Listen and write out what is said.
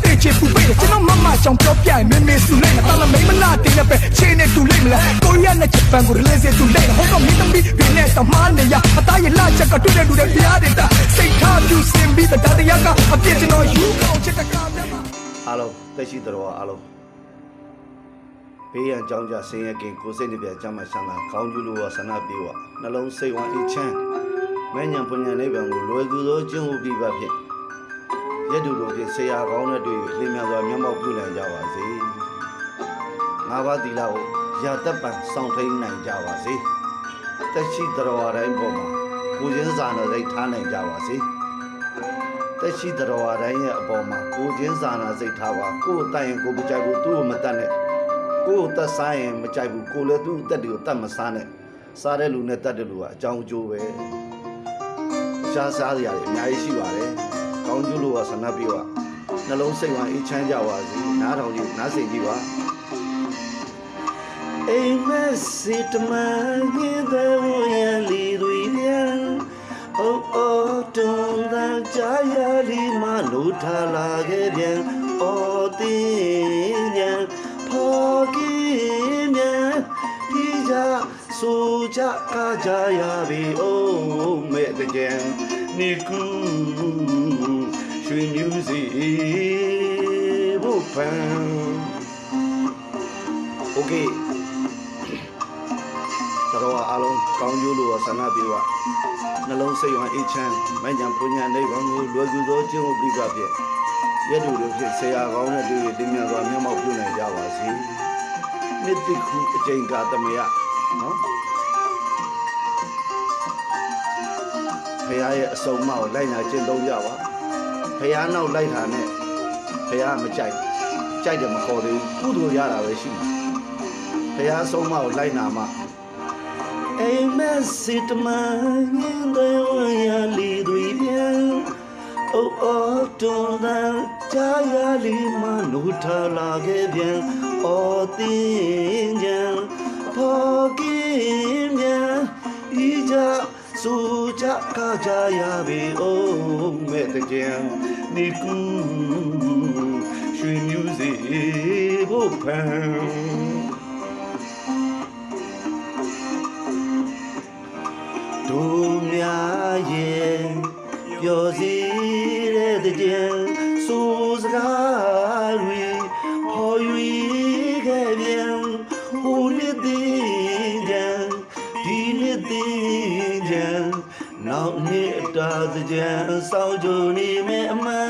တေချေပူပေးတယ်ကျွန်တော်မချောင်ပြောပြရင်မင်းစုလိုက်တာမမိမနာတင်းနဲ့ပဲချင်းနဲ့တူလိုက်မလားကိုရီးယားနဲ့ဂျပန်ကိုလည်းစေတူလိုက်ဟောတော့မင်းသမီးပြင်းနဲ့တမားနေရအသားရလာချက်ကတူတဲ့ပြားတဲ့တာစိတ်ထားပြူစင်ပြီးတတရားကအပြစ်ကျွန်တော်ယူကောင်းချစ်တကားများအားလုံးတက်ရှိတော်အားလုံးဘေးရန်ကြောင်းကြဆင်းရဲကင်ကိုစိတ်နှပြကြမ်းမှဆန္ဒခေါင်းကျူးလိုဆန္ဒပြေဝနှလုံးစိတ်ဝမ်းအေးချမ်းမဲ့ညာပုညာနိဗ္ဗာန်ကိုလွယ်ကူသောကျင့်ဝတ်ပြီးပါဖြင့်ရတုတို့ဖြင့်ဆရာကောင်းတဲ့တွေ့လင်းများစွာမျက်မှောက်ပြုနိုင်ကြပါစေငါးပါးသီလကိုရာသက်ပံစောင့်ထိန်နိုင်ကြပါစေတက်ရှိတော်အားတိုင်းပေါ်မှာကိုချင်းစာနာစိတ်ထားနိုင်ကြပါစေတက်ရှိတော်အားတိုင်းရဲ့အပေါ်မှာကိုချင်းစာနာစိတ်ထားပါကိုယ်တတ်ရင်ကိုမကြိုက်ဘူးသူ့ကိုမတတ်နဲ့ကိုယ်သက်စားရင်မကြိုက်ဘူးကိုလည်းသူ့အသက်တွေကိုတတ်မစားနဲ့စားတဲ့လူနဲ့တတ်တဲ့လူကအကြောင်းအကျိုးပဲရှားစားရရတယ်အများကြီးရှိပါတယ်ကောင်းကျိုးလို့ဆန္ဒပြေပါနှလုံးစိတ်ဝမ်းအေးချမ်းကြပါစေနားထောင်ကြည့်နားစိတ်ကြည့်ပါအိမ်မက်စစ်တမန်ရင်တဲ့ဝရလီတွေပြန်အိုးအိုးတုံးတန်ကြရလီမလို့ထားလာခဲ့ပြန်အော်တင်းညာဖော်ကင်းမြန်ဒီကြဆိုကြကားကြရပြီအိုးမဲ့တဲ့ကြံနေကူရွှေမျိုးစီဘုပန်โอเคတော်အားလုံးကောင်းကျိုးလို့ဆန္ဒပြေပါနှလုံးစိတ်ဝမ်းအေးချမ်းမဉ္ဇဉ်ပညာနိဗ္ဗာန်ကိုလွယ်ကူသောကျင့်ဝတ်ပြပါဖြင့်ရတုတို့ဖြင့်ဆရာကောင်းတဲ့တွေ့တင်များစွာမျက်မှောက်ပြုနိုင်ကြပါစေနှစ်တိခုအကျဉ်းကသမယနော်ဖခင်ရဲ့အစုံအမကိုလိုက်နာကျင့်သုံးကြပါဖခင်နောက်လိုက်တာနဲ့ဖခင်မကြိုက်တယ်မခေါ်သေးဘူးကုသိုလ်ရတာပဲရှိမှာဖခင်အစုံအမကိုလိုက်နာမှအိမ်မက်စစ်တမန်ရင်တဲ့ဝရလီတွေပြန်အိုးအိုးတွန်တန်ကြားရလီမနုထလာခဲ့ပြန်အော်တင်းကြံဖော်ကင်းမြန်ဤကြဆိုကြကားကြရပြီအိုးမဲ့တဲ့ကြံနေကူရွှေမျိုးစီဘုဖန်တို့များရဲ့ပြောစီတဲ့ကြံဆိုစကားတွေဖော်ရွေခဲ့ပြန်ဟိုနှစ်သေးကြံဒီနှစ်သေးကြံနောက်နှစ်တာကြံစောင့်ကြနေမဲ့အမှန်